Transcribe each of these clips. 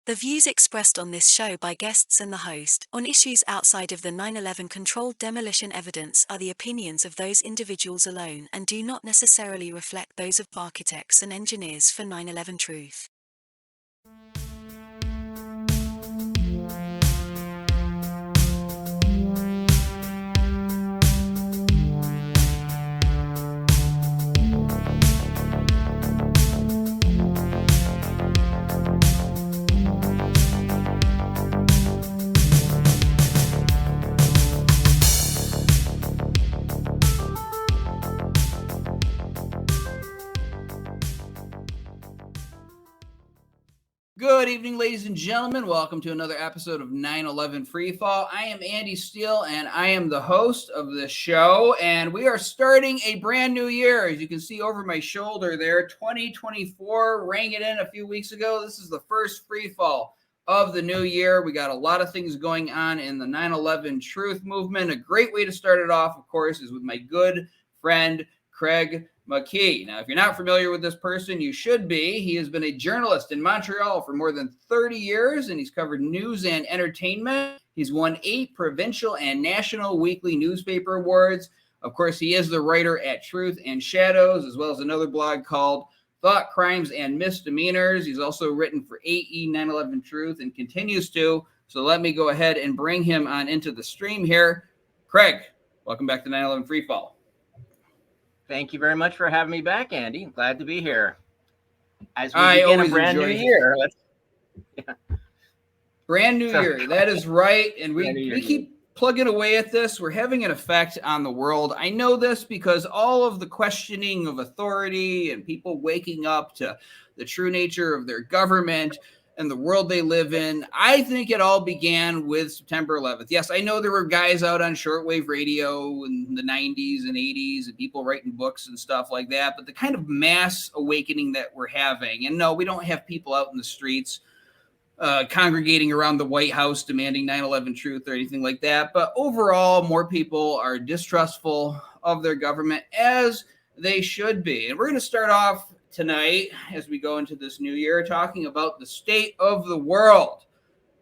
The views expressed on this show by guests and the host on issues outside of the 9/11 controlled demolition evidence are the opinions of those individuals alone and do not necessarily reflect those of architects and engineers for 9/11 Truth. Good evening, ladies and gentlemen. Welcome to another episode of 9/11 Freefall. I am Andy Steele, and I am the host of this show. And we are starting a brand new year. As you can see over my shoulder there, 2024 rang it in a few weeks ago. This is the first Freefall of the new year. We got a lot of things going on in the 9/11 Truth movement. A great way to start it off, of course, is with my good friend, Craig McKee. Now, if you're not familiar with this person, you should be. He has been a journalist in Montreal for more than 30 years, and he's covered news and entertainment. He's won 8 provincial and national weekly newspaper awards. Of course, he is the writer at Truth and Shadows, as well as another blog called Thought Crimes and Misdemeanors. He's also written for AE 9/11 Truth and continues to. So let me go ahead and bring him on into the stream here. Craig, welcome back to 9/11 Freefall. Thank you very much for having me back, Andy. I'm glad to be here. As we begin a brand new year. Brand new year. That is right. And we keep plugging away at this. We're having an effect on the world. I know this because all of the questioning of authority and people waking up to the true nature of their government and the world they live in, I think it all began with September 11th. Yes, I know there were guys out on shortwave radio in the 90s and 80s and people writing books and stuff like that, but the kind of mass awakening that we're having, and no, we don't have people out in the streets congregating around the White House demanding 9/11 truth or anything like that, but overall, more people are distrustful of their government, as they should be. And we're going to start off tonight, as we go into this new year, talking about the state of the world.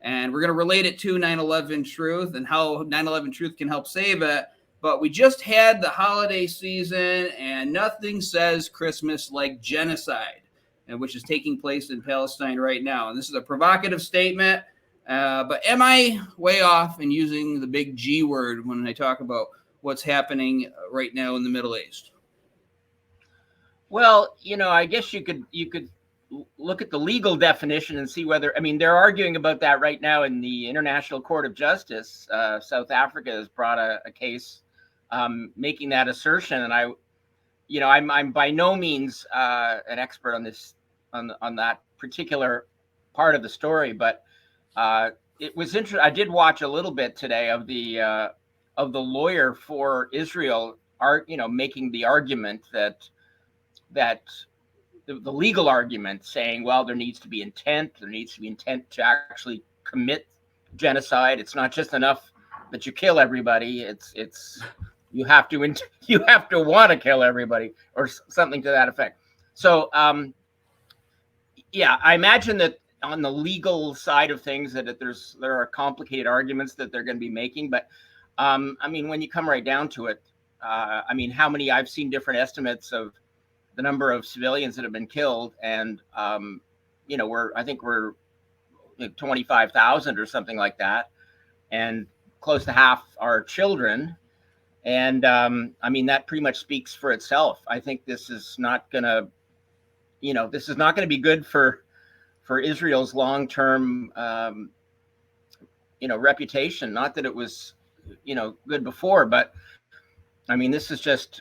And we're going to relate it to 9/11 Truth and how 9/11 Truth can help save it. But we just had the holiday season, and nothing says Christmas like genocide, which is taking place in Palestine right now. And this is a provocative statement, but am I way off in using the big G word when I talk about what's happening right now in the Middle East? Well, I guess you could look at the legal definition and see whether, they're arguing about that right now in the International Court of Justice. South Africa has brought a case making that assertion. And I'm by no means an expert on this, on that particular part of the story, but it was interesting. I did watch a little bit today of the lawyer for Israel, making the argument that the legal argument, saying, well, there needs to be intent to actually commit genocide. It's not just enough that you kill everybody. It's you have to want to kill everybody, or something to that effect. So I imagine that on the legal side of things that there are complicated arguments that they're going to be making, but when you come right down to it, how many, I've seen different estimates of the number of civilians that have been killed, and I think we're 25,000 or something like that, and close to half are children, and that pretty much speaks for itself. I think this is not gonna be good for Israel's long-term reputation. Not that it was good before, but this is just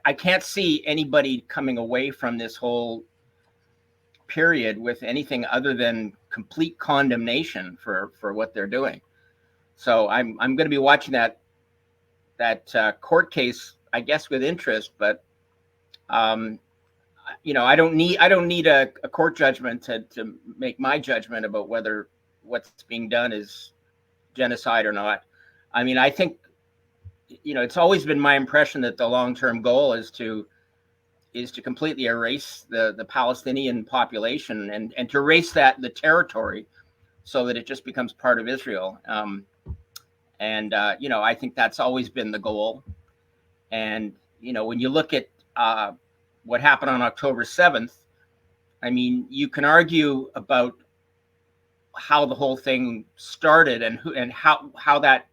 I can't see anybody coming away from this whole period with anything other than complete condemnation for what they're doing. So I'm going to be watching that court case, I guess, with interest. But I don't need a court judgment to make my judgment about whether what's being done is genocide or not. I think it's always been my impression that the long-term goal is to is to completely erase the Palestinian population and to erase the territory so that it just becomes part of Israel. I think that's always been the goal. And, when you look at what happened on October 7th, I mean, you can argue about how the whole thing started and how that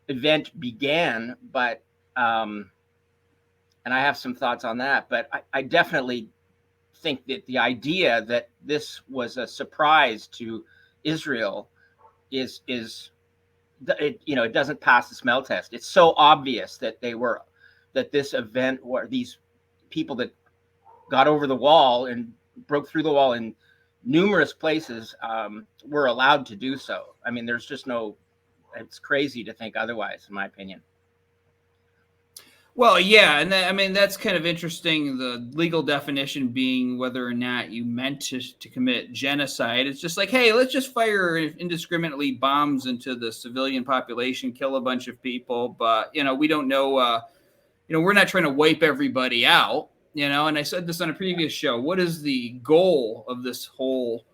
event began, but and I have some thoughts on that, but I definitely think that the idea that this was a surprise to Israel is it doesn't pass the smell test. It's so obvious that this event, or these people that got over the wall and broke through the wall in numerous places were allowed to do so. I mean, there's just it's crazy to think otherwise, in my opinion. Well, yeah, and that's kind of interesting, the legal definition being whether or not you meant to commit genocide. It's just like, hey, let's just fire indiscriminately bombs into the civilian population, kill a bunch of people, but, we don't know, we're not trying to wipe everybody out, and I said this on a previous show. What is the goal of this whole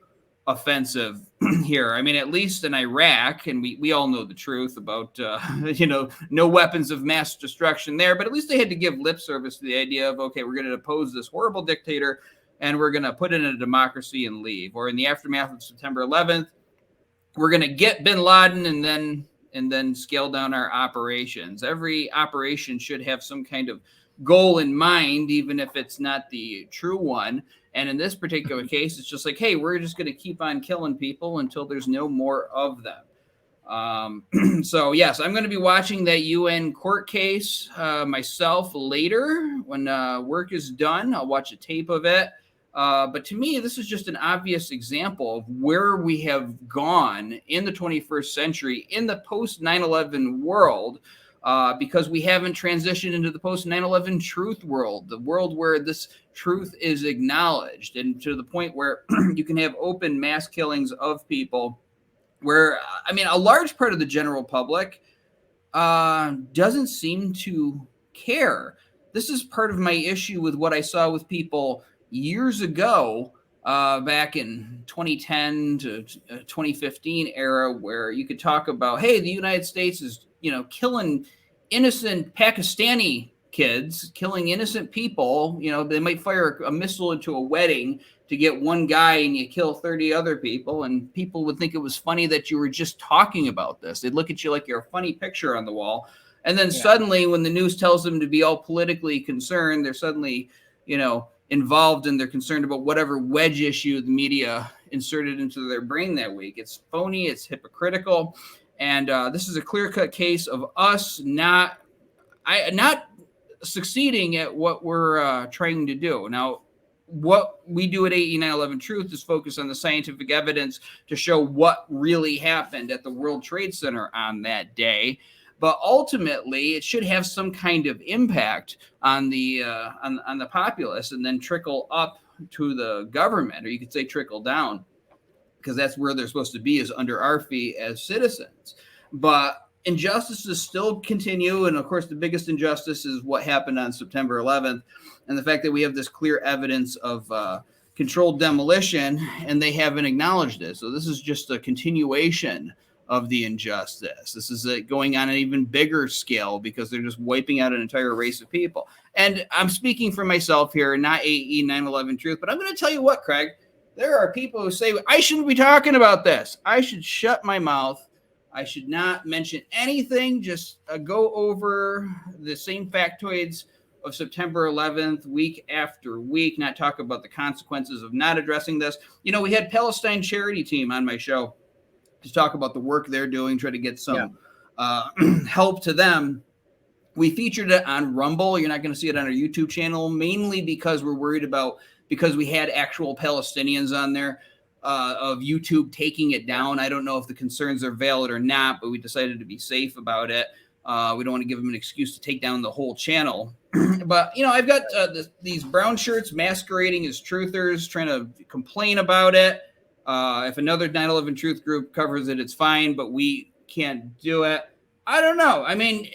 offensive here? I mean, at least in Iraq, and we all know the truth about, no weapons of mass destruction there, but at least they had to give lip service to the idea of, okay, we're going to oppose this horrible dictator and we're going to put in a democracy and leave. Or in the aftermath of September 11th, we're going to get bin Laden and then scale down our operations. Every operation should have some kind of goal in mind, even if it's not the true one. And in this particular case, it's just like, hey, we're just going to keep on killing people until there's no more of them. So, yes, I'm going to be watching that UN court case myself later when work is done. I'll watch a tape of it. But to me, this is just an obvious example of where we have gone in the 21st century in the post 9/11 world. Because we haven't transitioned into the post 9/11 truth world, the world where this truth is acknowledged, and to the point where you can have open mass killings of people, where, I mean, a large part of the general public doesn't seem to care. This is part of my issue with what I saw with people years ago, back in 2010 to 2015 era, where you could talk about, hey, the United States is, killing innocent Pakistani kids, killing innocent people. They might fire a missile into a wedding to get one guy and you kill 30 other people. And people would think it was funny that you were just talking about this. They'd look at you like you're a funny picture on the wall. And then suddenly when the news tells them to be all politically concerned, they're suddenly, involved and they're concerned about whatever wedge issue the media inserted into their brain that week. It's phony. It's hypocritical. And this is a clear-cut case of us not succeeding at what we're trying to do. Now, what we do at 9/11 Truth is focus on the scientific evidence to show what really happened at the World Trade Center on that day. But ultimately, it should have some kind of impact on the populace, and then trickle up to the government, or you could say trickle down, because that's where they're supposed to be, is under our feet as citizens. But injustices still continue. And of course, the biggest injustice is what happened on September 11th, and the fact that we have this clear evidence of controlled demolition, and they haven't acknowledged it. So this is just a continuation of the injustice. This is going on an even bigger scale, because they're just wiping out an entire race of people. And I'm speaking for myself here, not 9/11 Truth, but I'm going to tell you what, Craig, there are people who say, I shouldn't be talking about this. I should shut my mouth. I should not mention anything. Just go over the same factoids of September 11th, week after week, not talk about the consequences of not addressing this. We had Palestine Charity Team on my show to talk about the work they're doing, try to get some help to them. We featured it on Rumble. You're not going to see it on our YouTube channel, mainly because we're worried about, because we had actual Palestinians on there, of YouTube taking it down. I don't know if the concerns are valid or not, but we decided to be safe about it. We don't want to give them an excuse to take down the whole channel. But, I've got these brown shirts masquerading as truthers, trying to complain about it. If another 9/11 Truth group covers it, it's fine, but we can't do it. I don't know. I mean,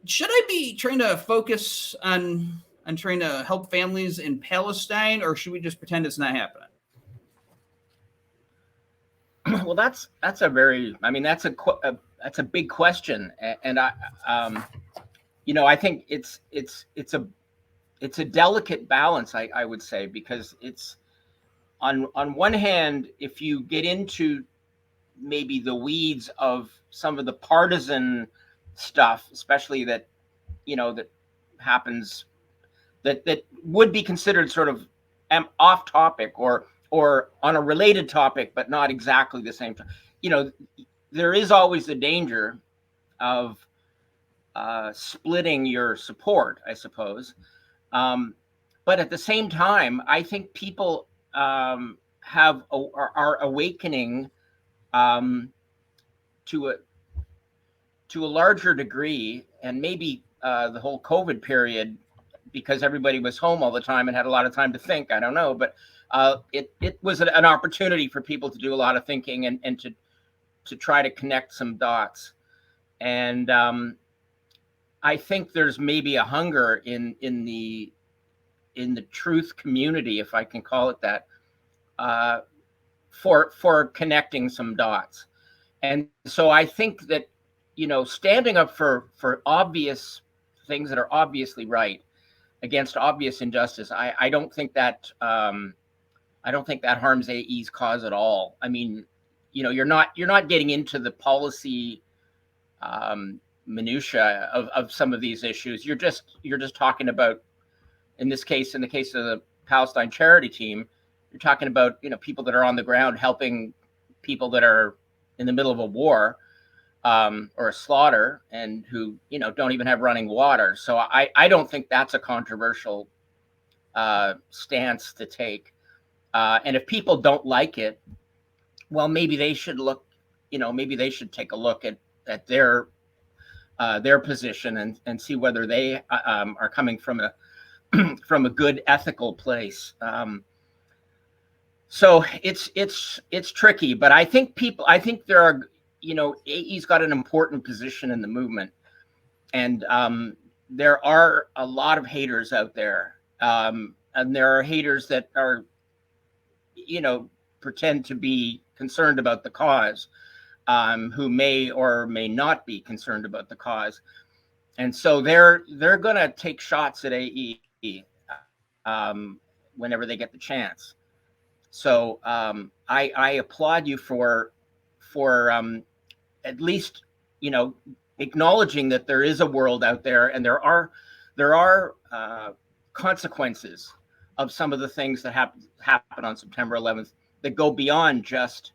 should I be trying to focus on on trying to help families in Palestine, or should we just pretend it's not happening? Well, that's a very, I mean, that's a big question, and I, I think it's a delicate balance, I would say, because it's on one hand, if you get into maybe the weeds of some of the partisan stuff, especially that that happens that would be considered sort of off topic or on a related topic, but not exactly the same time. There is always the danger of splitting your support, I suppose. But at the same time, I think people are awakening to a larger degree, and maybe the whole COVID period, because everybody was home all the time and had a lot of time to think. I don't know, but it was an opportunity for people to do a lot of thinking and to try to connect some dots. And I think there's maybe a hunger in the truth community, if I can call it that, for connecting some dots. And so I think that standing up for obvious things that are obviously right against obvious injustice, I don't think that harms AE's cause at all. I mean, you're not getting into the policy minutia of some of these issues. You're just talking about, in the case of the Palestine charity team, you're talking about people that are on the ground helping people that are in the middle of a war or a slaughter, and who don't even have running water. So I don't think that's a controversial stance to take. And if people don't like it, well, maybe they should look, maybe they should take a look at their position and see whether they are coming from a good ethical place. So it's tricky, but I think there are, AE's got an important position in the movement, and there are a lot of haters out there, and there are haters that are, pretend to be concerned about the cause, who may or may not be concerned about the cause, and so they're going to take shots at AE whenever they get the chance. So I applaud you for at least acknowledging that there is a world out there, and there are consequences of some of the things that happen on September 11th that go beyond just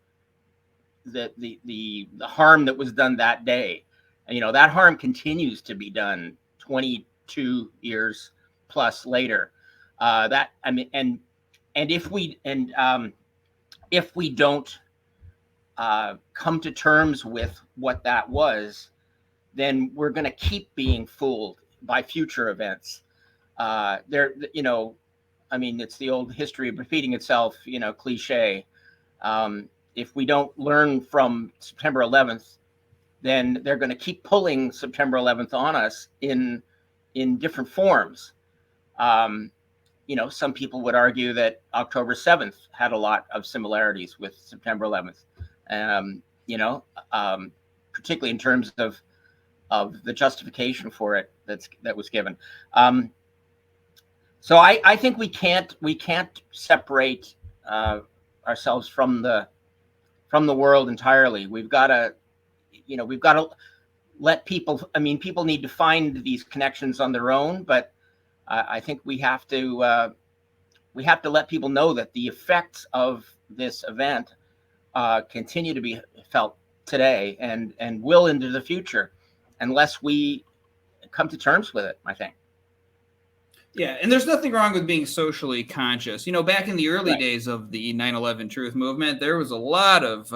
the harm that was done that day. And, that harm continues to be done 22 years plus later. And if we don't come to terms with what that was, then we're going to keep being fooled by future events. It's the old history of repeating itself, cliche. If we don't learn from September 11th, then they're going to keep pulling September 11th on us in different forms. Some people would argue that October 7th had a lot of similarities with September 11th, particularly in terms of the justification for it that was given. So I think we can't separate ourselves from the world entirely. We've got to let people. I mean, people need to find these connections on their own, but I think we have to let people know that the effects of this event continue to be felt today and will into the future, unless we come to terms with it, I think. Yeah, and there's nothing wrong with being socially conscious. Back in the early days of the 9/11 Truth movement, there was a lot of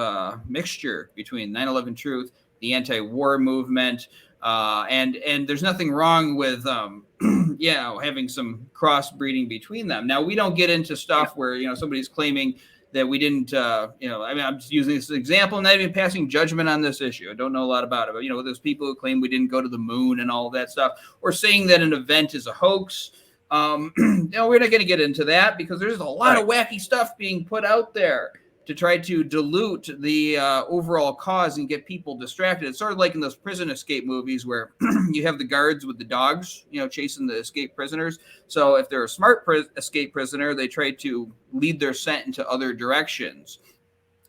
mixture between 9/11 Truth, the anti-war movement, and there's nothing wrong with having some crossbreeding between them. Now, we don't get into stuff where somebody's claiming that we didn't. I'm just using this as an example, not even passing judgment on this issue. I don't know a lot about it, but there's people who claim we didn't go to the moon and all of that stuff, or saying that an event is a hoax. We're not going to get into that because there's a lot of wacky stuff being put out there to try to dilute the overall cause and get people distracted. It's sort of like in those prison escape movies where you have the guards with the dogs, chasing the escaped prisoners. So if they're a smart escape prisoner, they try to lead their scent into other directions.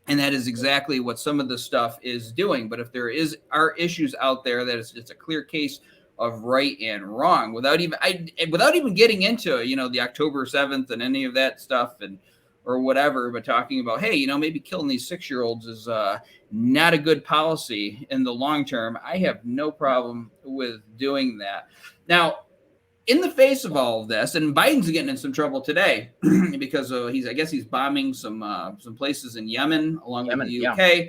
And that is exactly what some of the stuff is doing. But if there are issues out there that it's a clear case of right and wrong, without even getting into the October 7th and any of that stuff or whatever, but talking about, hey, maybe killing these 6-year-olds is not a good policy in the long term. I have no problem with doing that. Now, in the face of all of this, and Biden's getting in some trouble today because he's bombing some places in Yemen along with the UK. Yeah.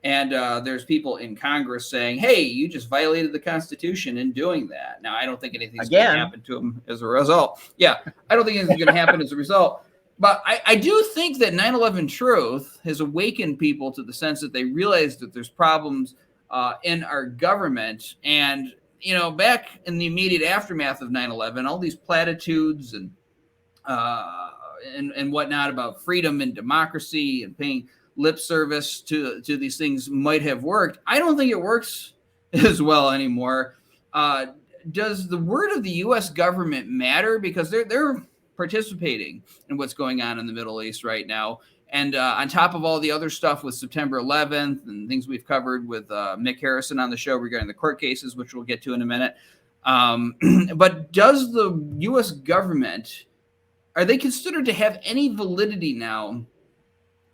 And there's people in Congress saying, hey, you just violated the Constitution in doing that. Now, I don't think anything's going to happen to him as a result. Yeah, I don't think anything's going to happen as a result. But I do think that 9/11 truth has awakened people to the sense that they realize that there's problems in our government. And back in the immediate aftermath of 9/11, all these platitudes and whatnot about freedom and democracy and paying lip service to these things might have worked. I don't think it works as well anymore. Does the word of the U.S. government matter? Because they're participating in what's going on in the Middle East right now. And on top of all the other stuff with September 11th and things we've covered with Mick Harrison on the show regarding the court cases, which we'll get to in a minute. But does the U.S. government, are they considered to have any validity now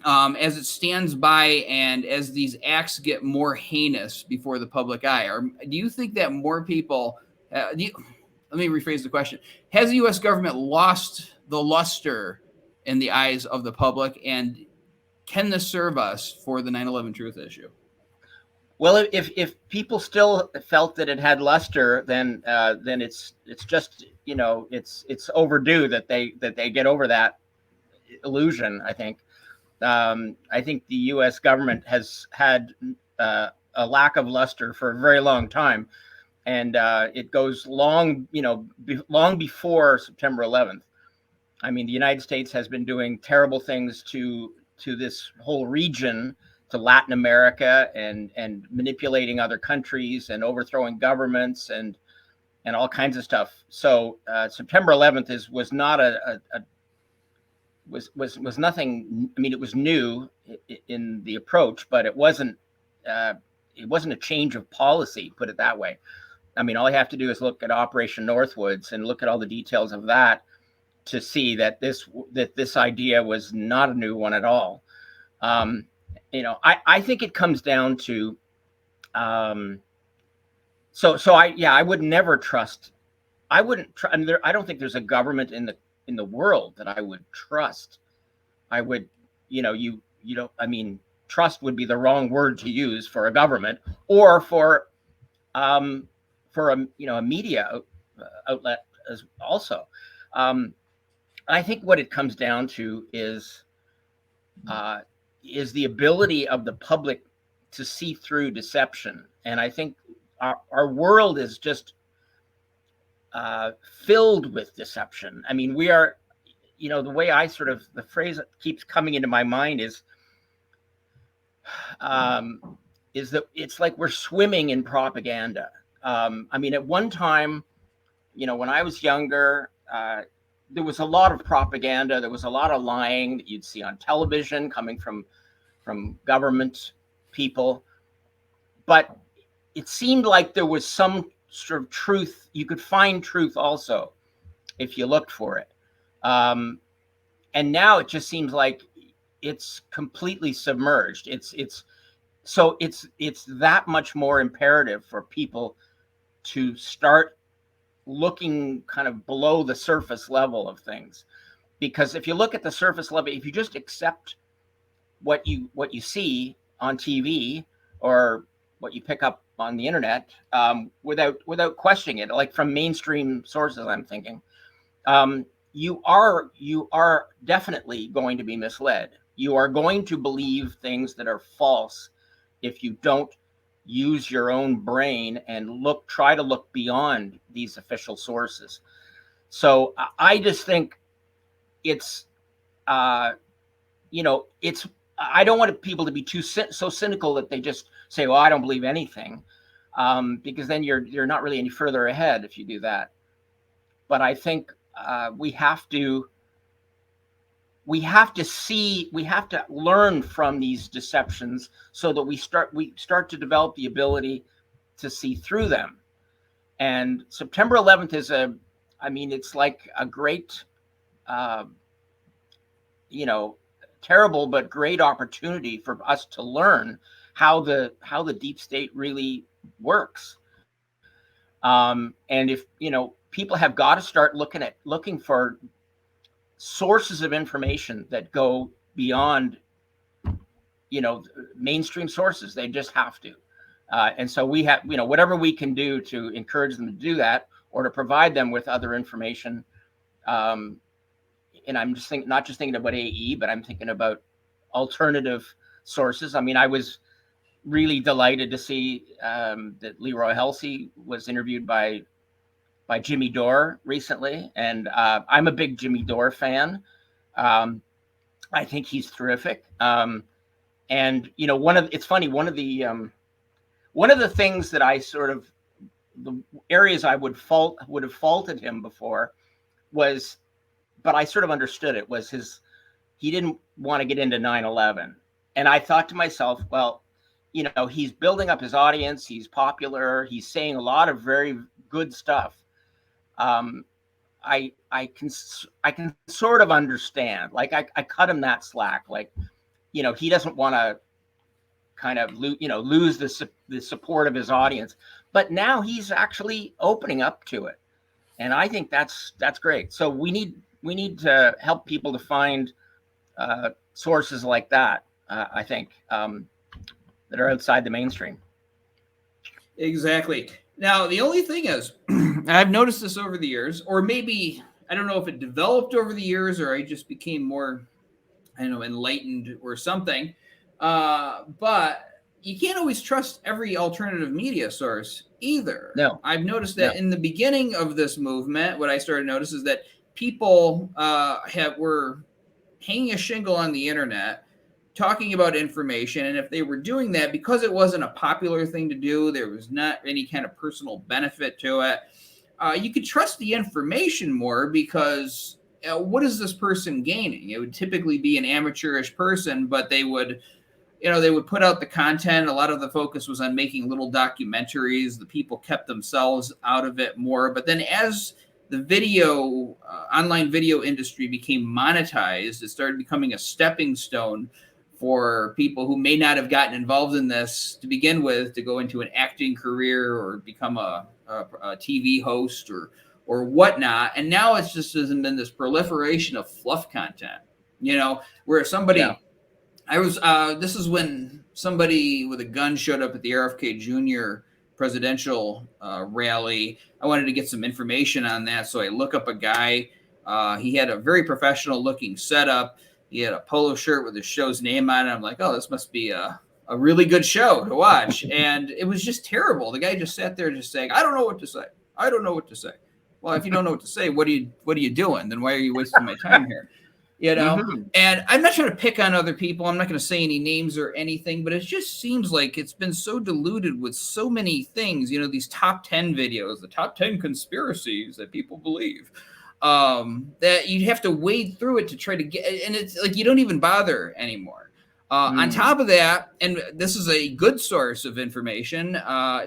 as it stands by and as these acts get more heinous before the public eye? Or do you think that more people, let me rephrase the question. Has the U.S. government lost the luster in the eyes of the public, and can this serve us for the 9/11 truth issue? Well, if people still felt that it had luster, then it's just it's overdue that they get over that illusion. I think the U.S. government has had a lack of luster for a very long time, and it goes long before September 11th. I mean, the United States has been doing terrible things to this whole region, to Latin America, and manipulating other countries and overthrowing governments and all kinds of stuff. So September 11th was not was nothing. I mean, it was new in the approach, but it wasn't a change of policy, put it that way. I mean, all you have to do is look at Operation Northwoods and look at all the details of that to see that this idea was not a new one at all. I think it comes down to I would never trust. I wouldn't. I don't think there's a government in the world that I would trust. I would, I mean, trust would be the wrong word to use for a government or for a media outlet as also. I think what it comes down to is the ability of the public to see through deception. And I think our world is just filled with deception. I mean, we are, the way the phrase that keeps coming into my mind is that it's like we're swimming in propaganda. I mean, at one time, when I was younger, there was a lot of propaganda. There was a lot of lying that you'd see on television coming from government people. But it seemed like there was some sort of truth. You could find truth also if you looked for it. And now it just seems like it's completely submerged. It's that much more imperative for people to start looking kind of below the surface level of things, because if you look at the surface level, if you just accept what you see on TV or what you pick up on the internet without questioning it, like from mainstream sources, I'm thinking, you are definitely going to be misled. You are going to believe things that are false if you don't use your own brain and try to look beyond these official sources. So I just think it's, you know, it's, I don't want people to be so cynical that they just say, well, I don't believe anything, because then you're not really any further ahead if you do that. But I think we have to learn from these deceptions so that we start to develop the ability to see through them. And September 11th is it's like a great, you know, terrible but great opportunity for us to learn how the deep state really works. And if, you know, people have got to start looking for sources of information that go beyond, you know, mainstream sources. They just have to. And so we have, you know, whatever we can do to encourage them to do that, or to provide them with other information. And I'm just not just thinking about AE, but I'm thinking about alternative sources. I mean, I was really delighted to see that Leroy Halsey was interviewed by Jimmy Dore recently, and I'm a big Jimmy Dore fan. I think he's terrific. And you know, it's funny, one of the things that I sort of, the areas I would have faulted him before was, but I sort of understood it, was he didn't want to get into 9/11. And I thought to myself, well, you know, he's building up his audience, he's popular, he's saying a lot of very good stuff. I can sort of understand, like I cut him that slack, like, you know, he doesn't want to kind of lose the support of his audience, but now he's actually opening up to it, and I think that's great. So we need to help people to find sources like that. I think that are outside the mainstream. Exactly. Now, the only thing is, I've noticed this over the years, or maybe I don't know if it developed over the years, or I just became more, I don't know, enlightened or something. But you can't always trust every alternative media source either. No. I've noticed that in the beginning of this movement, what I started to notice is that people were hanging a shingle on the internet, talking about information, and if they were doing that because it wasn't a popular thing to do, there was not any kind of personal benefit to it, you could trust the information more because what is this person gaining? It would typically be an amateurish person, but they would put out the content. A lot of the focus was on making little documentaries. The people kept themselves out of it more. But then as the online video industry became monetized, it started becoming a stepping stone for people who may not have gotten involved in this to begin with to go into an acting career or become a TV host or whatnot. And now it's just hasn't been this proliferation of fluff content, where somebody, this is when somebody with a gun showed up at the RFK Jr. presidential rally. I wanted to get some information on that. So I look up a guy. He had a very professional looking setup. He had a polo shirt with his show's name on it. I'm like, oh, this must be a really good show to watch. And it was just terrible. The guy just sat there just saying, I don't know what to say. I don't know what to say. Well, if you don't know what to say, what are you doing? Then why are you wasting my time here? Mm-hmm. And I'm not trying to pick on other people. I'm not going to say any names or anything, but it just seems like it's been so diluted with so many things, these top 10 videos, the top 10 conspiracies that people believe, that you'd have to wade through it to try to get, and it's like, you don't even bother anymore. On top of that, and this is a good source of information,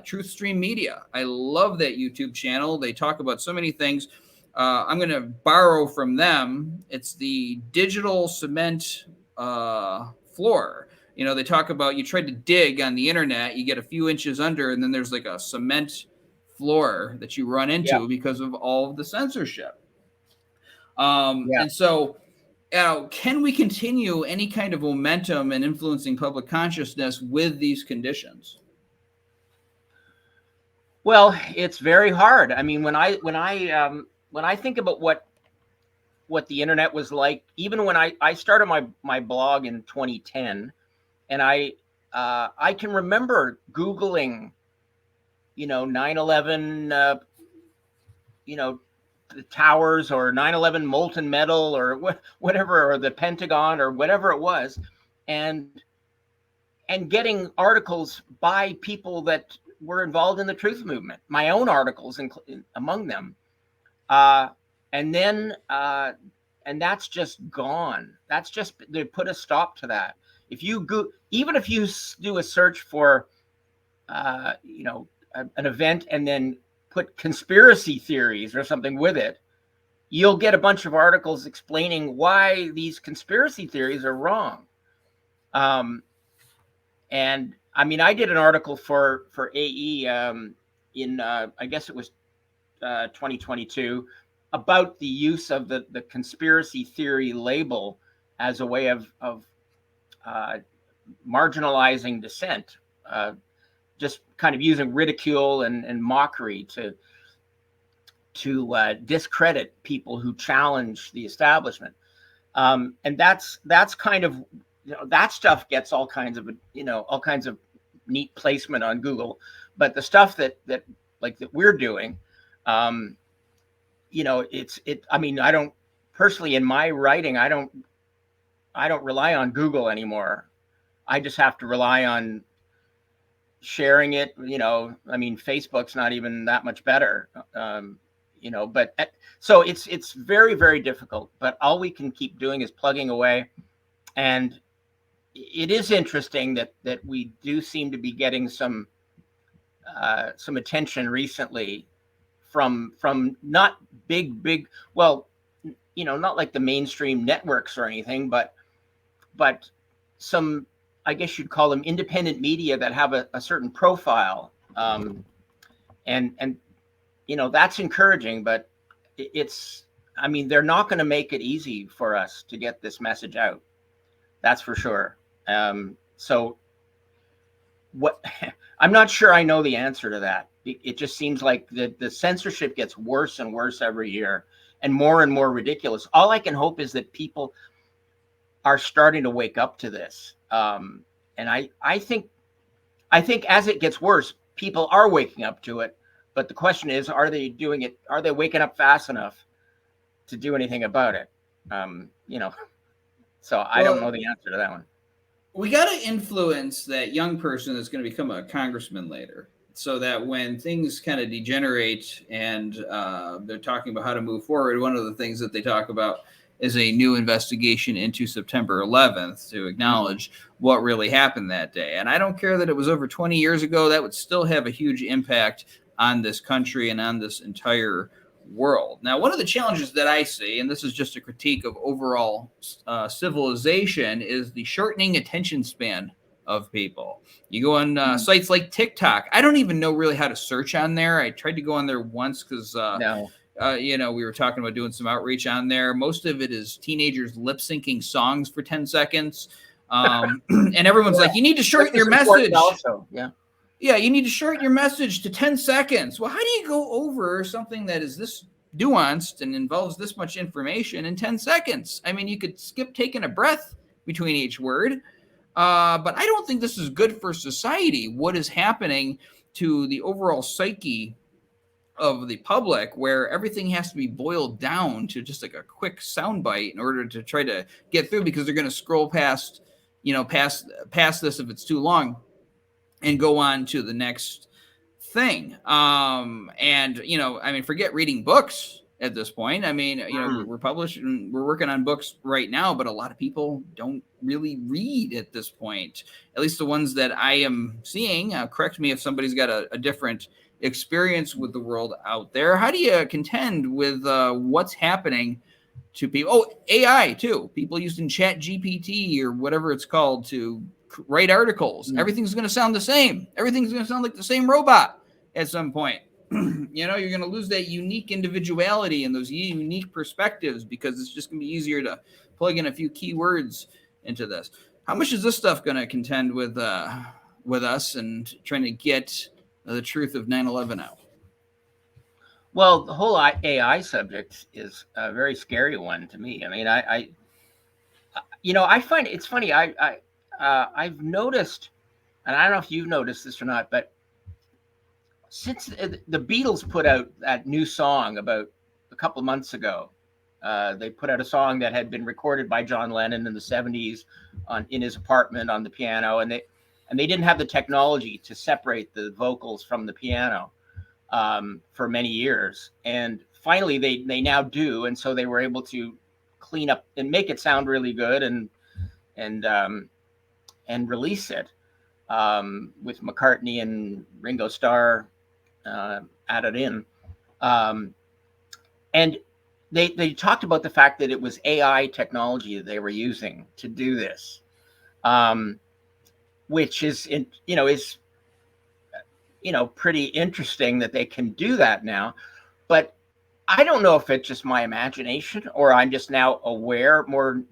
Truth Stream Media. I love that YouTube channel. They talk about so many things. I'm going to borrow from them. It's the digital cement floor. They talk about you tried to dig on the internet, you get a few inches under, and then there's like a cement floor that you run into because of all of the censorship. And so, can we continue any kind of momentum in influencing public consciousness with these conditions? Well, it's very hard. I mean, when I think about what the internet was like, even when I started my blog in 2010, and I can remember Googling, 9/11, the towers or 9/11 molten metal or whatever, or the Pentagon or whatever it was, and getting articles by people that were involved in the truth movement, my own articles among them, and then and that's just gone. That's just, they put a stop to that. If you go, even if you do a search for you know, an event and then put conspiracy theories or something with it, you'll get a bunch of articles explaining why these conspiracy theories are wrong. And I mean, I did an article for AE in I guess it was 2022 about the use of the conspiracy theory label as a way of marginalizing dissent, just kind of using ridicule and mockery to discredit people who challenge the establishment. And that's kind of, you know, that stuff gets all kinds of, you know, all kinds of neat placement on Google. But the stuff that we're doing, you know, I mean, I don't personally, in my writing, I don't rely on Google anymore. I just have to rely on sharing it. You know, I mean, Facebook's not even that much better. You know, but so it's very, very difficult, but all we can keep doing is plugging away. And it is interesting that we do seem to be getting some attention recently from not big, well, you know, not like the mainstream networks or anything, but some, I guess you'd call them independent media that have a certain profile. And you know, that's encouraging, but it's, I mean, they're not going to make it easy for us to get this message out. That's for sure. So what, I'm not sure I know the answer to that. It just seems like the censorship gets worse and worse every year and more ridiculous. All I can hope is that people are starting to wake up to this. And I think as it gets worse, people are waking up to it. But the question is, are they doing it? Are they waking up fast enough to do anything about it? You know, so I don't know the answer to that one. We got to influence that young person that's going to become a congressman later, so that when things kind of degenerate and they're talking about how to move forward, one of the things that they talk about is a new investigation into September 11th to acknowledge what really happened that day. And I don't care that it was over 20 years ago, that would still have a huge impact on this country and on this entire world. Now, one of the challenges that I see, and this is just a critique of overall civilization, is the shortening attention span of people. You go on sites like TikTok. I don't even know really how to search on there. I tried to go on there once because you know, we were talking about doing some outreach on there. Most of it is teenagers lip syncing songs for 10 seconds. And everyone's like, you need to shorten your message. Also. Yeah, you need to shorten your message to 10 seconds. Well, how do you go over something that is this nuanced and involves this much information in 10 seconds? I mean, you could skip taking a breath between each word. But I don't think this is good for society. What is happening to the overall psyche of the public, where everything has to be boiled down to just like a quick soundbite in order to try to get through, because they're going to scroll past, you know, past this if it's too long, and go on to the next thing. And, you know, I mean, forget reading books at this point. I mean, you know, we're working on books right now, but a lot of people don't really read at this point, at least the ones that I am seeing. Correct me if somebody's got a different experience with the world out there. How do you contend with what's happening to people? Oh, AI too. People using Chat GPT or whatever it's called to write articles. Everything's going to sound the same. Everything's going to sound like the same robot at some point. You know, you're going to lose that unique individuality and those unique perspectives, because it's just going to be easier to plug in a few keywords into this. How much is this stuff going to contend with us and trying to get the truth of 9/11 out? Well, the whole AI subject is a very scary one to me. I mean, I you know, I find it's funny. I've noticed, and I don't know if you've noticed this or not, but since the Beatles put out that new song about a couple of months ago. They put out a song that had been recorded by John Lennon in the 70s in his apartment on the piano, and they didn't have the technology to separate the vocals from the piano for many years. And finally, they now do, and so they were able to clean up and make it sound really good and release it with McCartney and Ringo Starr added in. And they talked about the fact that it was AI technology that they were using to do this, which is pretty interesting that they can do that now. But I don't know if it's just my imagination or I'm just now aware, more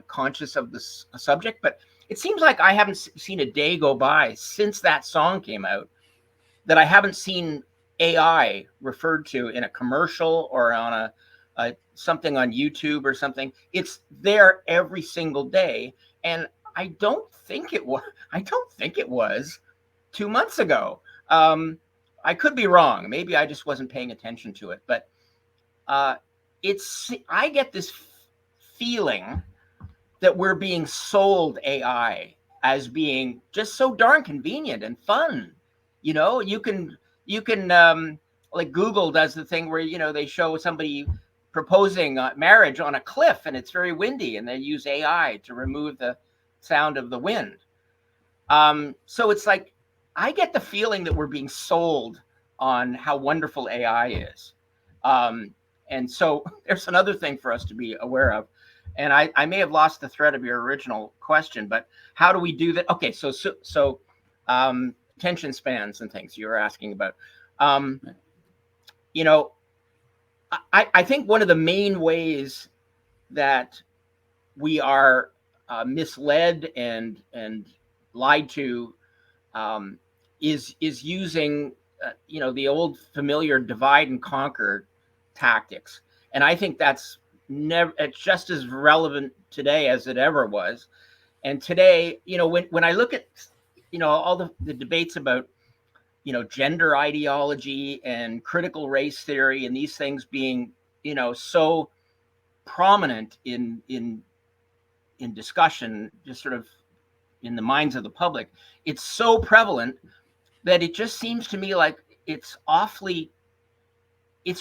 conscious of this subject. But it seems like I haven't seen a day go by since that song came out that I haven't seen AI referred to in a commercial or on a something on YouTube or something. It's there every single day, and I don't think it was 2 months ago. I could be wrong. Maybe I just wasn't paying attention to it, but I get this feeling that we're being sold AI as being just so darn convenient and fun. You can like Google does the thing where they show somebody proposing marriage on a cliff and it's very windy, and they use AI to remove the sound of the wind. So it's like I get the feeling that we're being sold on how wonderful AI is. And so there's another thing for us to be aware of. And I may have lost the thread of your original question, but how do we do that? Okay, so attention spans and things you were asking about. I think one of the main ways that we are misled and lied to is using the old familiar divide and conquer tactics, and I think it's just as relevant today as it ever was. And today, when I look at all the debates about gender ideology and critical race theory and these things being so prominent in discussion, just sort of in the minds of the public, it's so prevalent that it just seems to me like it's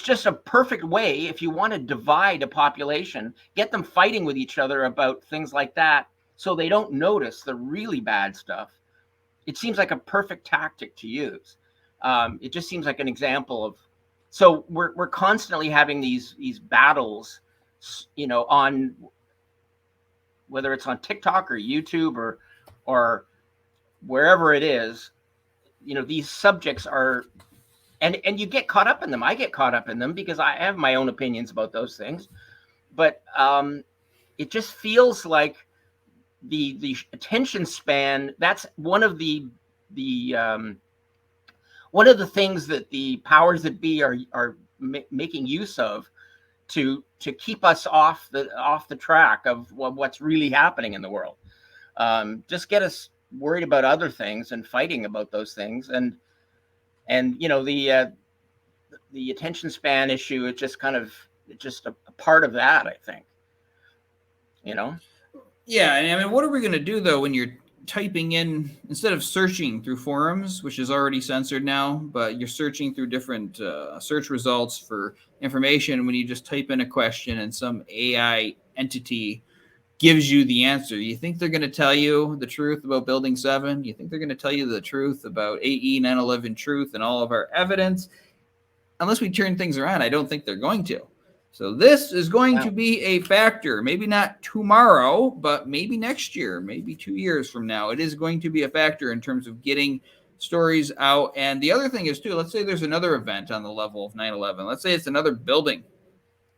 just a perfect way, if you want to divide a population, get them fighting with each other about things like that so they don't notice the really bad stuff. It seems like a perfect tactic to use. It just seems like an example of, so we're constantly having these battles, on whether it's on TikTok or YouTube or wherever it is. These subjects are, and you get caught up in them. I get caught up in them because I have my own opinions about those things. But it just feels like the attention span, that's one of the things that the powers that be are making use of to keep us off the track of what's really happening in the world. Just get us worried about other things and fighting about those things, and the attention span issue is just a part of that, I think. Yeah, and I mean, what are we going to do though when you're typing in, instead of searching through forums, which is already censored now, but you're searching through different search results for information, when you just type in a question and some AI entity gives you the answer? You think they're going to tell you the truth about Building 7? You think they're going to tell you the truth about AE 9/11 truth and all of our evidence? Unless we turn things around, I don't think they're going to. So this is going to be a factor, maybe not tomorrow, but maybe next year, maybe 2 years from now. It is going to be a factor in terms of getting stories out. And the other thing is, too, let's say there's another event on the level of 9/11. Let's say it's another building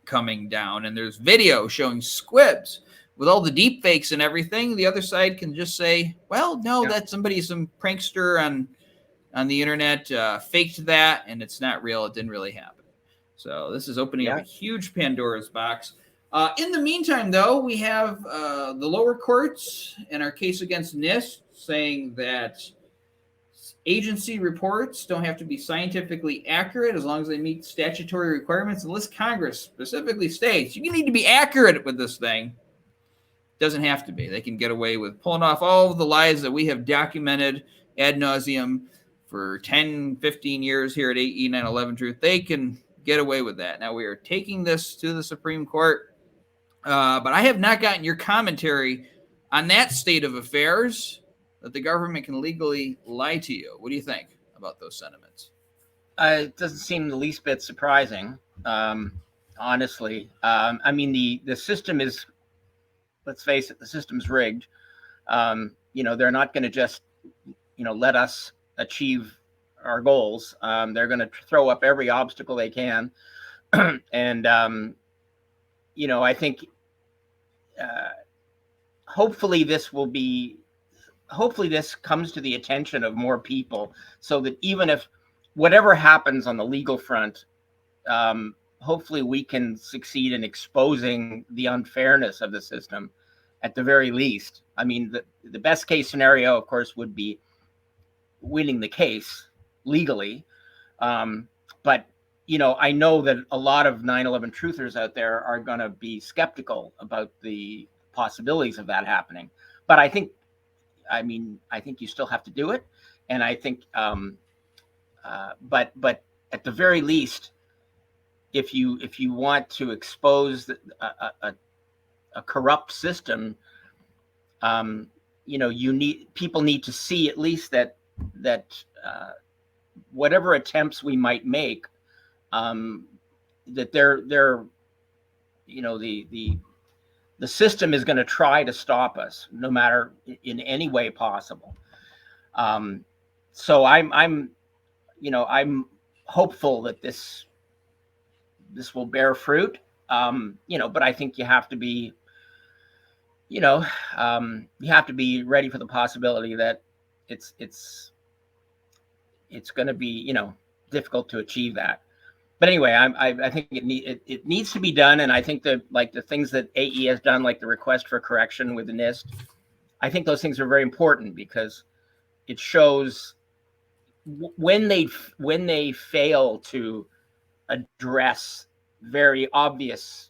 coming down and there's video showing squibs with all the deep fakes and everything. The other side can just say, well, no, that's some prankster on the internet faked that, and it's not real. It didn't really happen. So this is opening up a huge Pandora's box. In the meantime, though, we have the lower courts in our case against NIST saying that agency reports don't have to be scientifically accurate as long as they meet statutory requirements, unless Congress specifically states you need to be accurate with this thing. Doesn't have to be. They can get away with pulling off all of the lies that we have documented ad nauseum for 10, 15 years here at AE 911 Truth. They can get away with that. Now we are taking this to the Supreme Court, but I have not gotten your commentary on that state of affairs, that the government can legally lie to you. What do you think about those sentiments? It doesn't seem the least bit surprising, honestly. I mean, the system is, let's face it, the system's rigged. They're not going to just, let us achieve our goals. They're going to throw up every obstacle they can. And, I think hopefully this comes to the attention of more people, so that even if whatever happens on the legal front, hopefully we can succeed in exposing the unfairness of the system at the very least. I mean, the best case scenario, of course, would be winning the case legally. But, I know that a lot of 9/11 truthers out there are going to be skeptical about the possibilities of that happening. But I think you still have to do it. And I think, but at the very least, if you want to expose a corrupt system, people need to see at least that whatever attempts we might make, that they're the system is going to try to stop us, no matter in any way possible. So I'm hopeful that this will bear fruit. But I think you have to be, you have to be ready for the possibility that it's going to be, difficult to achieve that. But anyway, I think it needs to be done, and I think that, like, the things that AE has done, like the request for correction with the NIST, I think those things are very important, because it shows when they fail to address very obvious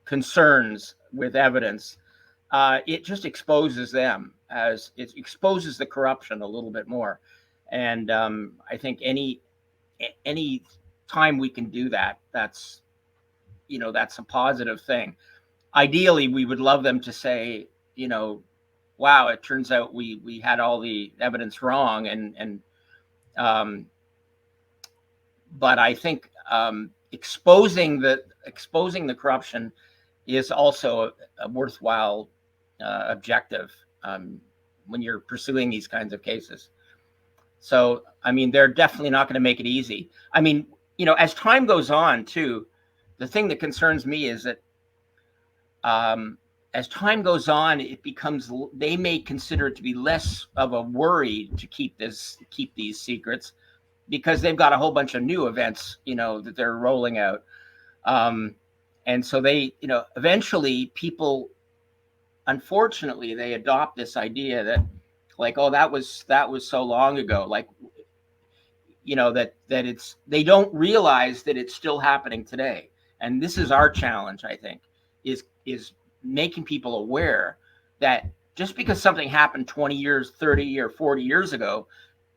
concerns with evidence, it just exposes them, as it exposes the corruption a little bit more. And I think any time we can do that, that's a positive thing. Ideally, we would love them to say, wow, it turns out we had all the evidence wrong, but I think exposing the corruption is also a worthwhile objective when you're pursuing these kinds of cases. So, I mean, they're definitely not going to make it easy. I mean, as time goes on, too, the thing that concerns me is that as time goes on, they may consider it to be less of a worry to keep these secrets, because they've got a whole bunch of new events, that they're rolling out. And so they, eventually people, unfortunately, they adopt this idea that, like, oh, that was so long ago, like, that they don't realize that it's still happening today. And this is our challenge, I think, is making people aware that just because something happened 20 years, 30 or 40 years ago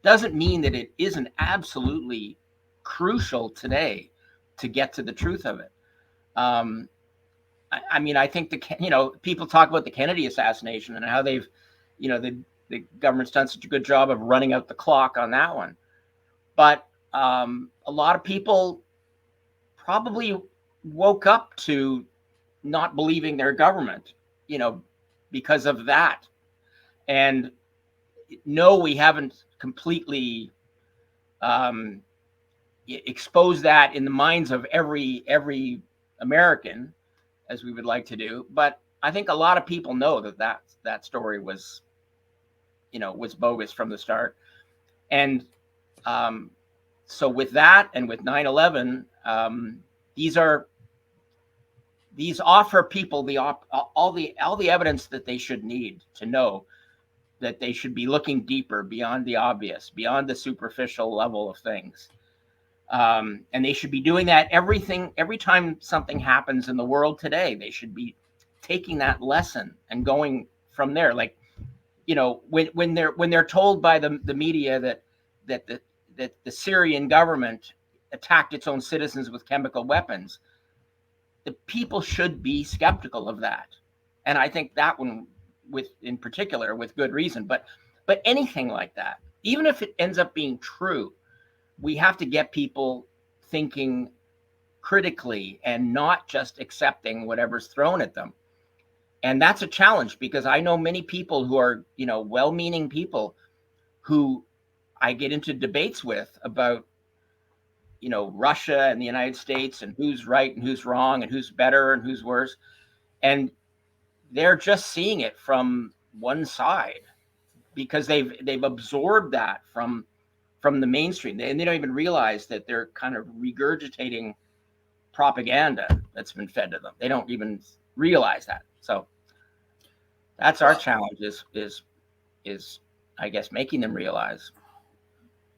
doesn't mean that it isn't absolutely crucial today to get to the truth of it. I mean, I think people talk about the Kennedy assassination and how they've, the government's done such a good job of running out the clock on that one. But a lot of people probably woke up to not believing their government, because of that. And no, we haven't completely exposed that in the minds of every American, as we would like to do. But I think a lot of people know that story was bogus from the start. And so with that, and with 9/11, these offer people all the evidence that they should need to know that they should be looking deeper, beyond the obvious, beyond the superficial level of things. And they should be doing that every time something happens in the world today. They should be taking that lesson and going from there. Like, when they're told by the media that the Syrian government attacked its own citizens with chemical weapons, the people should be skeptical of that. And I think that one, in particular, with good reason. But anything like that, even if it ends up being true, we have to get people thinking critically and not just accepting whatever's thrown at them. And that's a challenge, because I know many people who are, well-meaning people who I get into debates with about, Russia and the United States, and who's right and who's wrong and who's better and who's worse. And they're just seeing it from one side, because they've absorbed that from the mainstream, and they don't even realize that they're kind of regurgitating propaganda that's been fed to them. They don't even realize that. So that's our challenge, is I guess making them realize.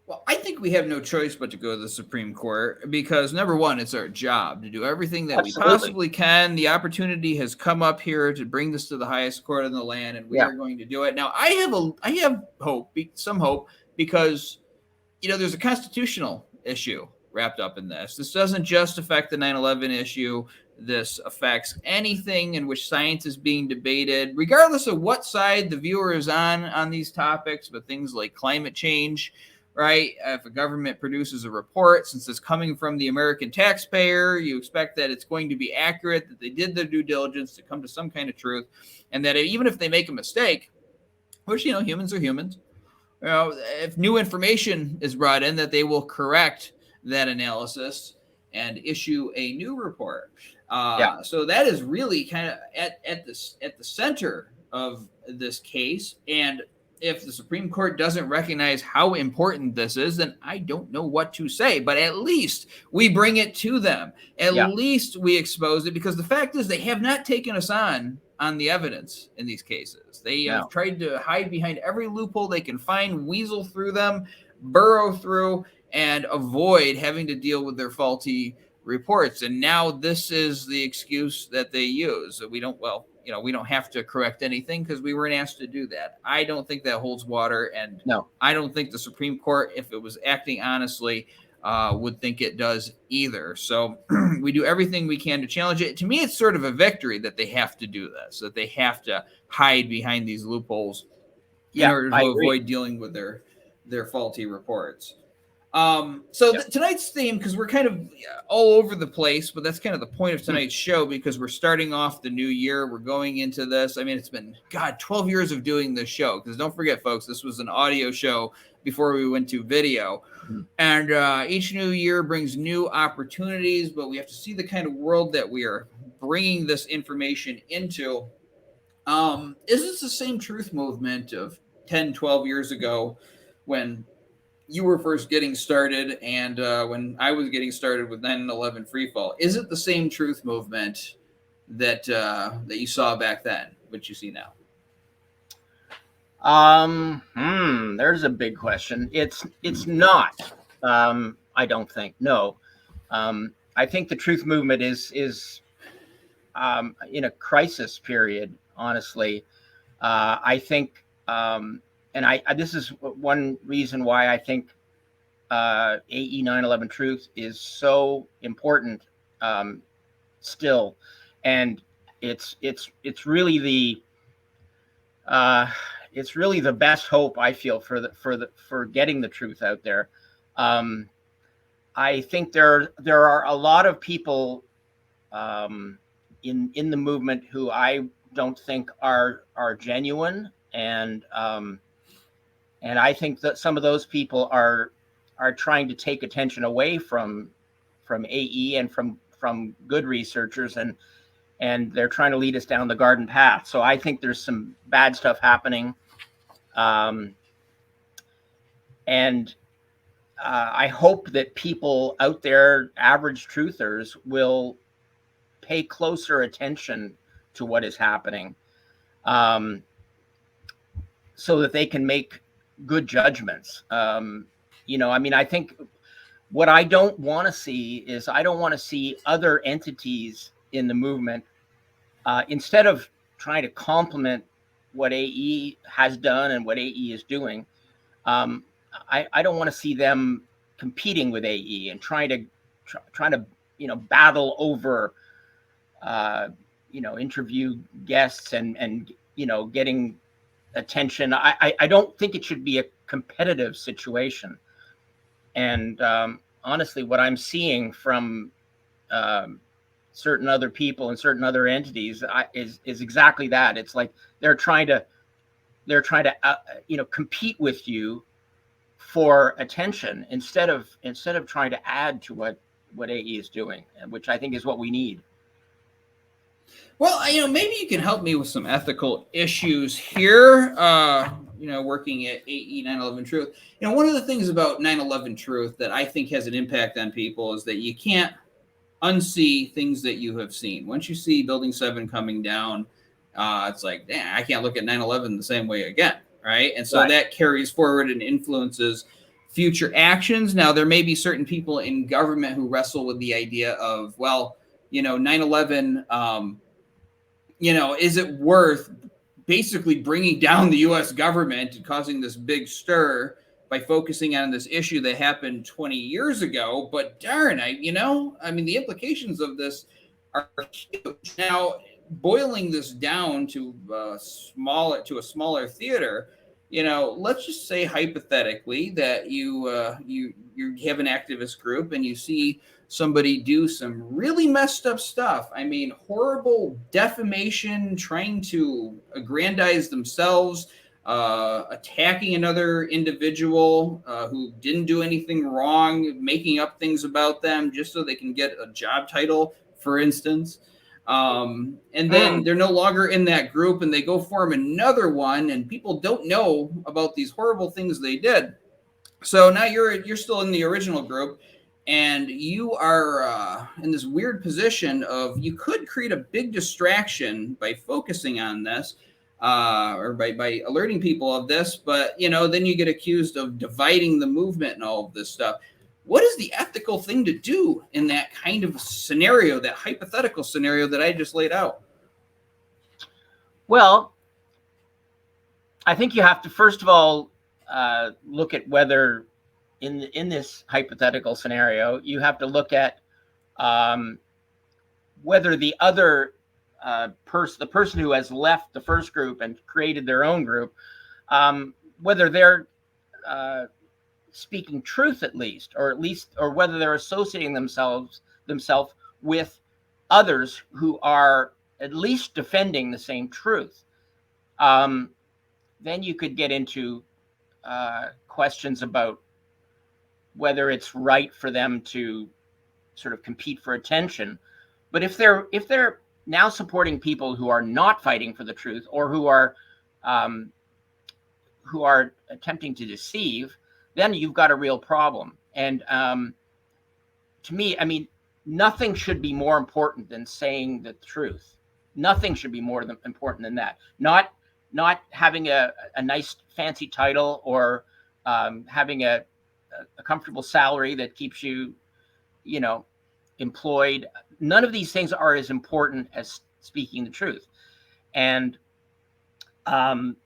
Well, I think we have no choice but to go to the Supreme Court, because number one, it's our job to do everything that we possibly can. The opportunity has come up here to bring this to the highest court in the land, and we are going to do it. Now, I have hope, some hope, because there's a constitutional issue wrapped up in this. This doesn't just affect the 9/11 issue. This affects anything in which science is being debated, regardless of what side the viewer is on these topics, but things like climate change, right? If a government produces a report, since it's coming from the American taxpayer, you expect that it's going to be accurate, that they did their due diligence to come to some kind of truth, and that even if they make a mistake, which, humans are humans, if new information is brought in, that they will correct that analysis and issue a new report. So that is really kind of at the center of this case. And if the Supreme Court doesn't recognize how important this is, then I don't know what to say. But at least we bring it to them. At least we expose it, because the fact is they have not taken us on the evidence in these cases. They have tried to hide behind every loophole they can find, weasel through them, burrow through, and avoid having to deal with their faulty reports. And now this is the excuse that they use. We don't have to correct anything because we weren't asked to do that. I don't think that holds water. And I don't think the Supreme Court, if it was acting honestly, would think it does either. So we do everything we can to challenge it. To me, it's sort of a victory that they have to do this, that they have to hide behind these loopholes in order to avoid dealing with their faulty reports. Tonight's theme, because we're kind of all over the place, but that's kind of the point of tonight's show, because we're starting off the new year. We're going into this. I mean, it's been, 12 years of doing this show, because don't forget, folks, this was an audio show before we went to video. And each new year brings new opportunities, but we have to see the kind of world that we are bringing this information into. Is this the same truth movement of 10, 12 years ago when you were first getting started, and when I was getting started with 9/11 freefall? Is it the same truth movement that you saw back then, which you see now? There's a big question. It's not. I don't think. No. I think the truth movement is in a crisis period. Honestly, I think. And this is one reason why I think AE 9/11 Truth is so important still, and it's really the best hope, I feel, for getting the truth out there. I think there are a lot of people in the movement who I don't think are genuine, and I think that some of those people are trying to take attention away from AE and from good researchers, and they're trying to lead us down the garden path. So I think there's some bad stuff happening, and I hope that people out there, average truthers, will pay closer attention to what is happening. so that they can make good judgments. I think what I don't want to see is I don't want to see other entities in the movement, instead of trying to complement what AE has done and what AE is doing. I don't want to see them competing with AE and trying to battle over interview guests and getting attention. I don't think it should be a competitive situation. And honestly, what I'm seeing from certain other people and certain other entities is exactly that. It's like they're trying to compete with you for attention instead of trying to add to what AE is doing, which I think is what we need. Well, maybe you can help me with some ethical issues here. Working at AE 9/11 Truth. One of the things about 9/11 Truth that I think has an impact on people is that you can't unsee things that you have seen. Once you see Building 7 coming down, it's like, damn, I can't look at 9/11 the same way again, right? And so that carries forward and influences future actions. Now, there may be certain people in government who wrestle with the idea of, 9/11, is it worth basically bringing down the U.S. government and causing this big stir by focusing on this issue that happened 20 years ago? But darn, the implications of this are huge. Now, boiling this down to a smaller theater, let's just say hypothetically that you have an activist group and you see somebody do some really messed up stuff. Horrible defamation, trying to aggrandize themselves, attacking another individual who didn't do anything wrong, making up things about them just so they can get a job title, for instance. And then they're no longer in that group and they go form another one and people don't know about these horrible things they did. So now you're still in the original group and you are in this weird position of you could create a big distraction by focusing on this or by alerting people of this. But, then you get accused of dividing the movement and all of this stuff. What is the ethical thing to do in that kind of scenario, that hypothetical scenario that I just laid out? Well, I think you have to, first of all, look at whether in this hypothetical scenario, you have to look at whether the other the person who has left the first group and created their own group, whether they're speaking truth at least, or whether they're associating themselves with others who are at least defending the same truth. Then you could get into questions about whether it's right for them to sort of compete for attention. But if they're now supporting people who are not fighting for the truth or who are attempting to deceive, then you've got a real problem. And to me, nothing should be more important than saying the truth. Nothing should be more important than that. Not having a nice fancy title or having a comfortable salary that keeps you, employed. None of these things are as important as speaking the truth. And I'm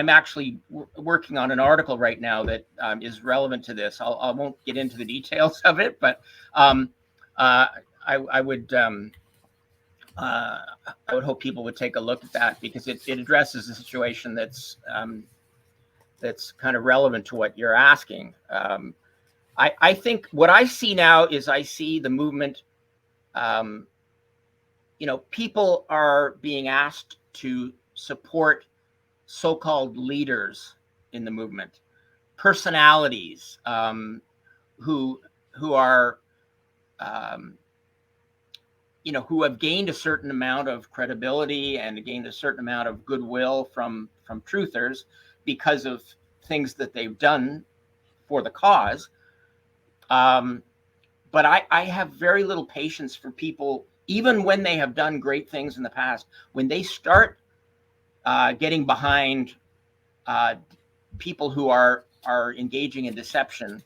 actually working on an article right now that is relevant to this. I won't get into the details of it, but I would hope people would take a look at that because it addresses a situation that's kind of relevant to what you're asking. I think what I see now is I see the movement. People are being asked to support so-called leaders in the movement, personalities who are who have gained a certain amount of credibility and gained a certain amount of goodwill from truthers because of things that they've done for the cause. But I have very little patience for people, even when they have done great things in the past, when they start getting behind people who are engaging in deception,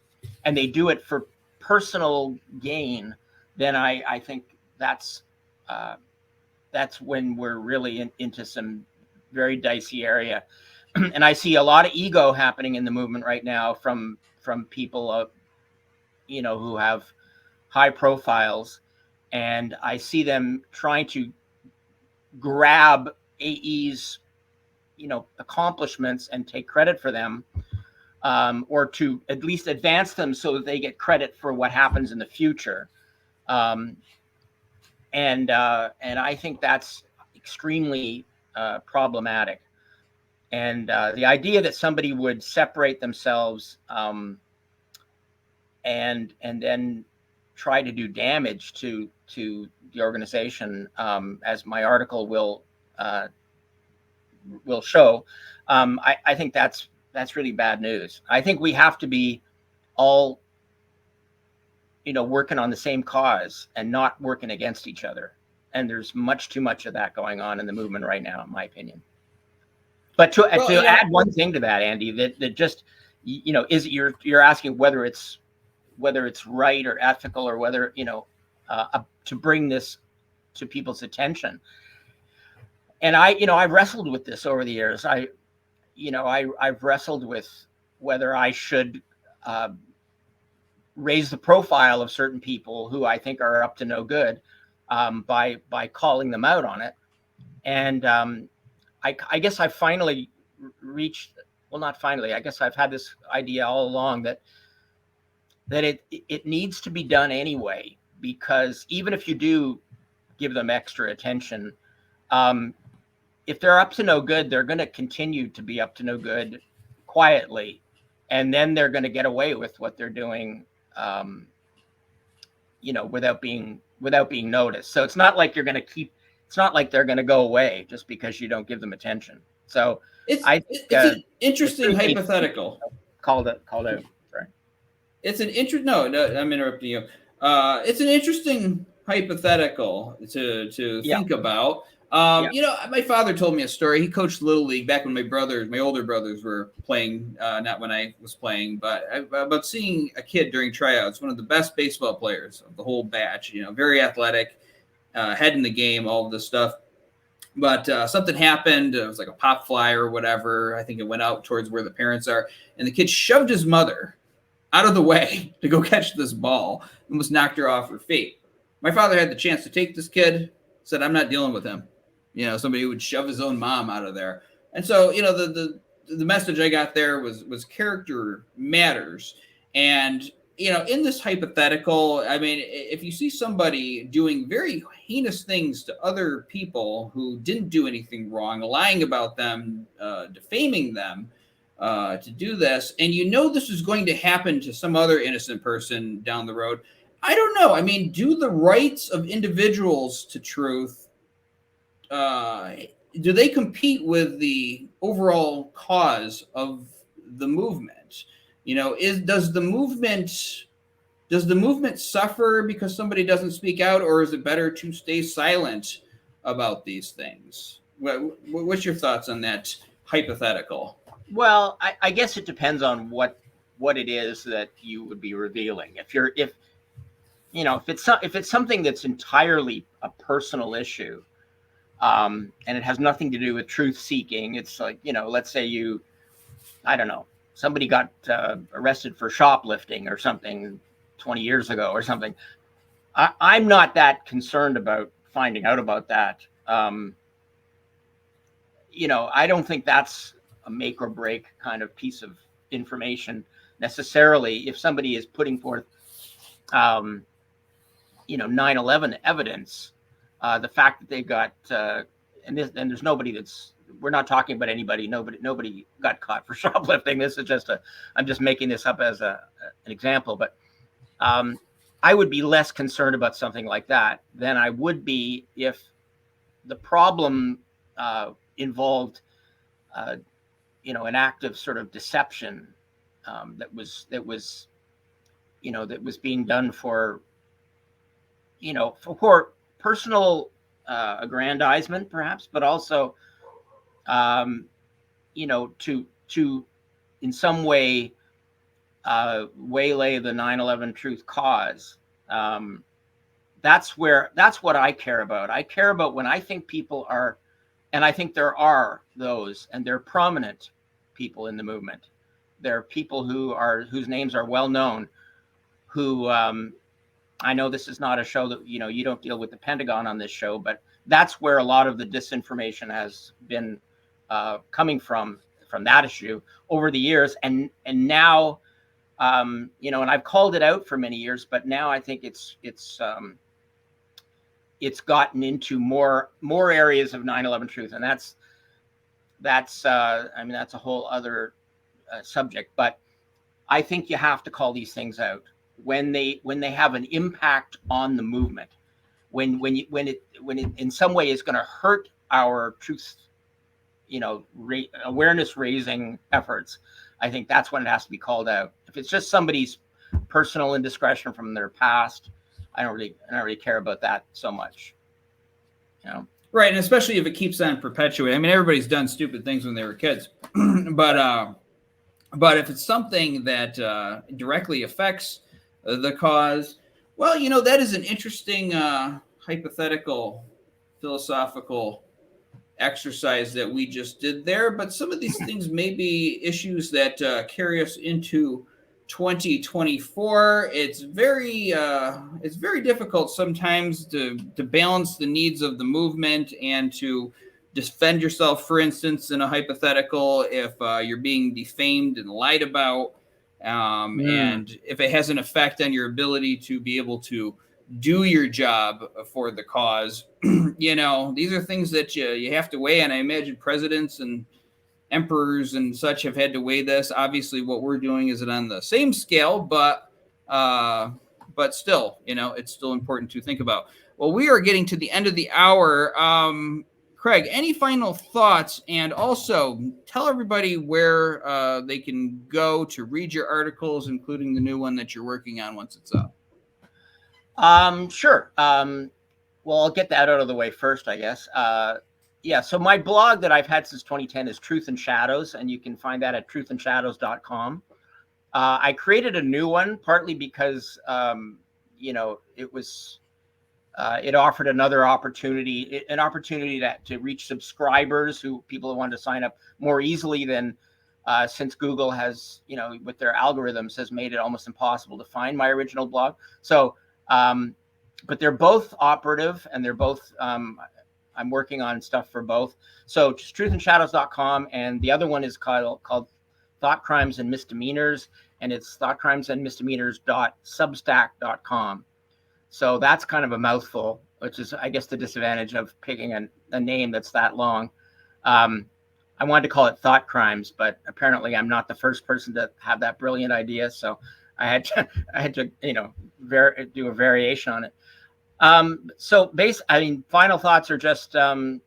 and they do it for personal gain, then I think that's when we're really into some very dicey area. And I see a lot of ego happening in the movement right now from people, who have high profiles, and I see them trying to grab AE's, accomplishments and take credit for them, or to at least advance them so that they get credit for what happens in the future. And I think that's extremely problematic. And the idea that somebody would separate themselves, and then try to do damage to the organization, as my article will show, I think that's really bad news. I think we have to be all, working on the same cause and not working against each other. And there's much too much of that going on in the movement right now, in my opinion. But to add one thing to that, Andy, that just, is you're asking whether it's right or ethical, or whether, to bring this to people's attention. And I've wrestled with this over the years. I've wrestled with whether I should raise the profile of certain people who I think are up to no good, by calling them out on it. And I guess I finally reached, well, not finally, I guess I've had this idea all along that it needs to be done anyway, because even if you do give them extra attention, if they're up to no good, they're going to continue to be up to no good quietly, and then they're going to get away with what they're doing, without being noticed. So it's not like you're going to keep. It's not like they're going to go away just because you don't give them attention. So it's an interesting hypothetical. Called out. Right. It's an no, I'm interrupting you. It's an interesting hypothetical to think about. My father told me a story. He coached Little League back when my older brothers were playing, not when I was playing, but about seeing a kid during tryouts, one of the best baseball players of the whole batch, very athletic, head in the game, all of this stuff. But something happened. It was like a pop fly or whatever. I think it went out towards where the parents are, and the kid shoved his mother out of the way to go catch this ball, almost knocked her off her feet. My father had the chance to take this kid, said, "I'm not dealing with him." Somebody who would shove his own mom out of there. And so, the message I got there was character matters. And, in this hypothetical, I mean, if you see somebody doing very heinous things to other people who didn't do anything wrong, lying about them, defaming them, to do this, and this is going to happen to some other innocent person down the road, I don't know. I mean, do the rights of individuals to truth, do they compete with the overall cause of the movement? Does the movement suffer because somebody doesn't speak out, or is it better to stay silent about these things? What's your thoughts on that hypothetical? Well, I guess it depends on what it is that you would be revealing. If it's something that's entirely a personal issue, and it has nothing to do with truth seeking, it's like, let's say I don't know, somebody got arrested for shoplifting or something 20 years ago or something. I'm not that concerned about finding out about that. I don't think that's a make or break kind of piece of information necessarily. If somebody is putting forth, 9/11 evidence, the fact that they got, and there's nobody we're not talking about anybody. Nobody got caught for shoplifting. This is I'm just making this up as an example, but I would be less concerned about something like that than I would be if the problem involved, an act of sort of deception that was being done for personal aggrandizement, perhaps, but also, to to, in some way, waylay the 9/11 truth cause. That's what I care about. I care about when I think people are, and I think there are those, and they're prominent people in the movement. There are people whose names are well known, who I know this is not a show that, you don't deal with the Pentagon on this show, but that's where a lot of the disinformation has been coming from that issue over the years. And now, and I've called it out for many years, but now I think it's gotten into more areas of 9/11 truth, and that's a whole other subject. But I think you have to call these things out when they have an impact on the movement, when it in some way is going to hurt our truth, awareness raising efforts. I think that's when it has to be called out. If it's just somebody's personal indiscretion from their past, I don't really care about that so much. Right, and especially if it keeps on perpetuating. I mean, everybody's done stupid things when they were kids, but if it's something that directly affects the cause, well, that is an interesting hypothetical, philosophical exercise that we just did there. But some of these things may be issues that carry us into 2024. It's very difficult sometimes to balance the needs of the movement and to defend yourself, for instance, in a hypothetical, if you're being defamed and lied about, and if it has an effect on your ability to be able to do your job for the cause. These are things that you have to weigh, and I imagine presidents and emperors and such have had to weigh this. Obviously, what we're doing isn't on the same scale, but still, it's still important to think about. Well, we are getting to the end of the hour. Craig, any final thoughts? And also tell everybody where they can go to read your articles, including the new one that you're working on once it's up. Sure. Well, I'll get that out of the way first, I guess. So my blog that I've had since 2010 is Truth and Shadows, and you can find that at truthandshadows.com. I created a new one partly because, it offered another opportunity, to reach subscribers, people who wanted to sign up more easily than since Google has, with their algorithms, has made it almost impossible to find my original blog. So, but they're both operative, and they're both, I'm working on stuff for both. So just truthandshadows.com, and the other one is called Thought Crimes and Misdemeanors, and it's thoughtcrimesandmisdemeanors.substack.com. So that's kind of a mouthful, which is, I guess, the disadvantage of picking a name that's that long. I wanted to call it Thought Crimes, but apparently I'm not the first person to have that brilliant idea. So I had to do a variation on it. Final thoughts are just, I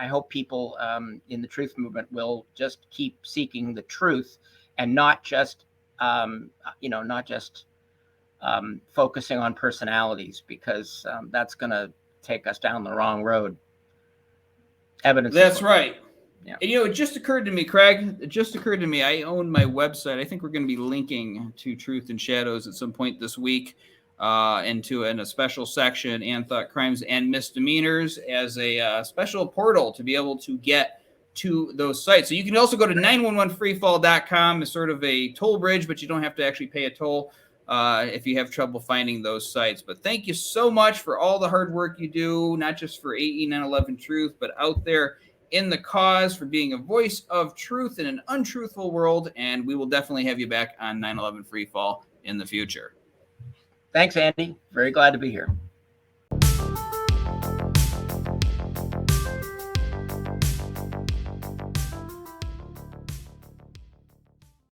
hope people in the truth movement will just keep seeking the truth, and not just focusing on personalities, because that's going to take us down the wrong road. Evidence. That's right. Yeah. And it just occurred to me, Craig, I own my website. I think we're going to be linking to Truth and Shadows at some point this week, in a special section, and Thought Crimes and Misdemeanors as a special portal to be able to get to those sites. So you can also go to 911freefall.com as sort of a toll bridge, but you don't have to actually pay a toll if you have trouble finding those sites. But thank you so much for all the hard work you do, not just for AE 9/11 Truth, but out there in the cause, for being a voice of truth in an untruthful world. And we will definitely have you back on 9/11 Freefall in the future. Thanks, Andy. Very glad to be here.